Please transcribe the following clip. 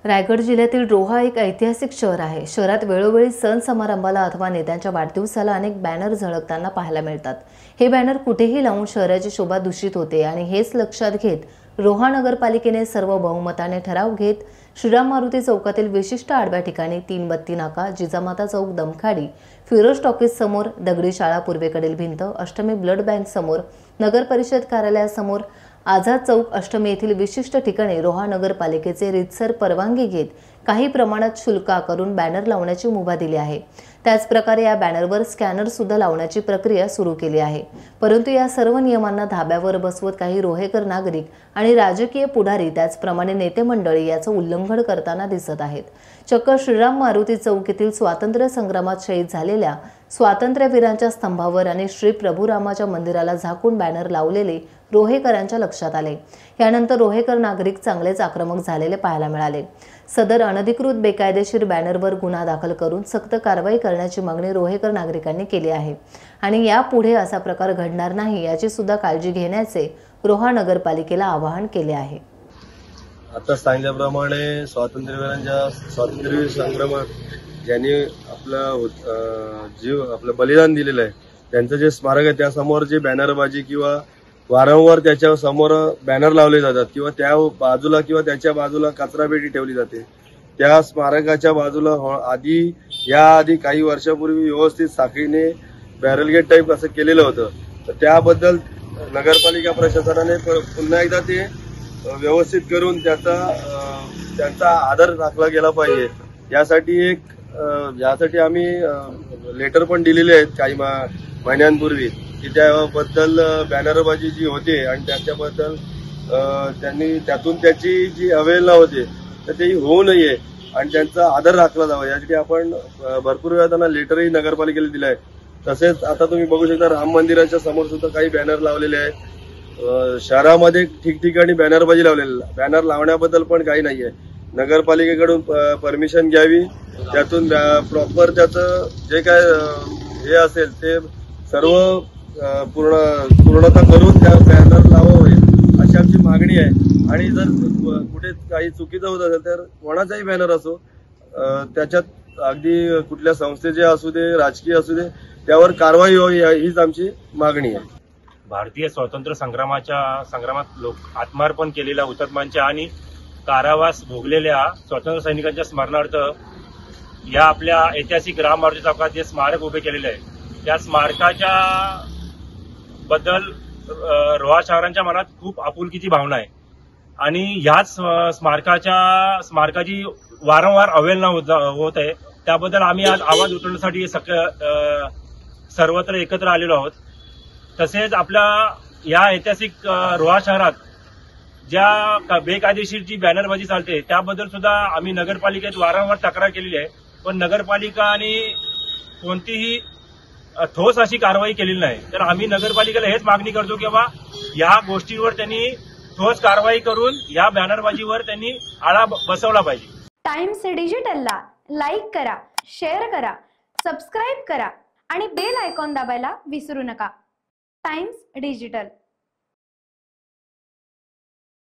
रायगड जिल्ह्यातील रोहा एक ऐतिहासिक शहर आहे। शहरात वेळोवेळी सण समारंभाला अथवा नेत्यांच्या वाढदिवसाला अनेक बॅनर झळकताना पाहायला मिळतात। हे बॅनर कुठेही लावून शहराची शोभा दूषित होते आणि हेच लक्षात घेत रोहा नगरपालिकेने सर्व बहुमताने ठराव घेत श्रीराम मारुती चौकातील विशिष्ट आडव्या ठिकाणी 3 बत्ती नाका, जिजामाता चौक दमखाडी, फिरोज टॉकीज समोर, दगडी शाळा पूर्वेकडील भिंत, अष्टमी ब्लड बँक समोर, नगर परिषद कार्यालयासमोर, आझाद चौक अष्टमी येथील विशिष्ट ठिकाणी रोहा नगरपालिकेचे रीतसर परवानगी घेत काही प्रमाणात शुल्क आकारून बॅनर लावण्याची मुभा दिली आहे। त्याच प्रकारे या बॅनरवर स्कॅनर सुद्धा लावण्याची प्रक्रिया सुरू केली आहे। परंतु या सर्व नियमांना धाब्यावर बसवत काही रोहेकर नागरिक आणि राजकीय पुढारी त्याचप्रमाणे नेते मंडळी याचं उल्लंघन करताना दिसत आहेत। चक्क श्रीराम मारुती चौक येथील स्वातंत्र्य संग्रामात शहीद झालेल्या स्वातंत्र्यवीरांच्या स्तंभावर आणि श्री प्रभू रामाच्या मंदिराला झाकून बॅनर लावलेले रोहेकरांच्या लक्षात आले। यानंतर रोहेकर नागरिक चांगलेच आक्रमक झालेले पाहायला मिळाले। सदर अनधिकृत बेकायदेशीर बॅनरवर गुन्हा दाखल करून सक्त कारवाई करण्याची मागणी रोहेकर नागरिकांनी केली आहे आणि यापुढे असा प्रकार घडणार नाही याची सुद्धा काळजी घेण्याचे रोहा नगरपालिकेला आवाहन केले आहे। आता सांगितल्याप्रमाणे स्वातंत्र्यवीर संग्रामात ज्यांनी आपलं बलिदान दिलेलं आहे त्यांचं जे स्मारक आहे त्यासमोर जे बॅनरबाजी किंवा वारंवार त्याच्या समोर बॅनर लावले जातात किंवा त्या बाजूला किंवा त्याच्या बाजूला कचरापेटी ठेवली जाते। त्या स्मारकाच्या बाजूला याआधी काही वर्षापूर्वी व्यवस्थित साखळीने बॅरलगेट टाईप असं केलेलं होतं, तर त्याबद्दल नगरपालिका प्रशासनाने पुन्हा एकदा ते व्यवस्थित करून त्यांचा आदर राखला गेला पाहिजे। यासाठी आम्ही लेटर पण दिलेले आहेत काही महिन्यांपूर्वी की त्याबद्दल बॅनरबाजी जी होते आणि त्याच्याबद्दल त्यातून त्याची जी अवहेलना होते तर ती होऊ नये आणि त्यांचा आदर राखला जावा यासाठी आपण भरपूर वेळा त्यांना लेटरही नगरपालिकेला दिलाय। तसेच आता तुम्ही बघू शकता राम मंदिराच्या समोर सुद्धा काही बॅनर लावलेले आहेत। शहरामध्ये ठिकठिकाणी बॅनरबाजी लावलेली, बॅनर लावण्याबद्दल पण काही नाहीये। नगरपालिकेकडून परमिशन घ्यावी, त्यातून प्रॉपर त्याचं जे काय हे असेल ते सर्व पूर्णता करून त्या बॅनर लावावे अशी आमची मागणी आहे। आणि जर कुठे काही चुकीचं होत असेल तर कोणाचाही बॅनर असो त्याच्यात अगदी कुठल्या संस्थेचे असू दे, राजकीय असू दे, त्यावर कारवाई व्हावी हीच आमची मागणी आहे। भारतीय स्वातंत्र्य संग्रामात लोक आत्मार्पण केलेल्या हुतात्म्यांच्या आणि कारावास भोगलेल्या स्वातंत्र्य सैनिकांच्या स्मरणार्थ या आपल्या ऐतिहासिक राम मारुती चौकात जे स्मारक उभे केलेले आहे त्या स्मारकाच्या बद्दल रोहा शहरांच्या मनात खूप आपुलकीची भावना आहे आणि ह्याच स्मारकाची वारंवार अवहेलना होत आहे। त्याबद्दल आम्ही आज आवाज उठवण्यासाठी सर्वत्र एकत्र आलेलो आहोत। तसेच आपल्या या ऐतिहासिक रोहा शहरात ज्या बेकायदेशीर जी बॅनरबाजी चालते त्याबद्दल सुद्धा आम्ही नगरपालिकेत वारंवार तक्रार केलेली आहे, पण नगरपालिकाने कोणतीही ठोस अशी कारवाई केलेली नाही। तर आम्ही नगरपालिकेला हेच मागणी करतो की बाबा या गोष्टीवर त्यांनी ठोस कारवाई करून या बॅनरबाजीवर त्यांनी आळा बसवला पाहिजे। टाइम्स डिजिटलला लाईक करा, शेअर करा, सबस्क्राईब करा आणि बेल आयकॉन दाबायला विसरू नका। Times digital.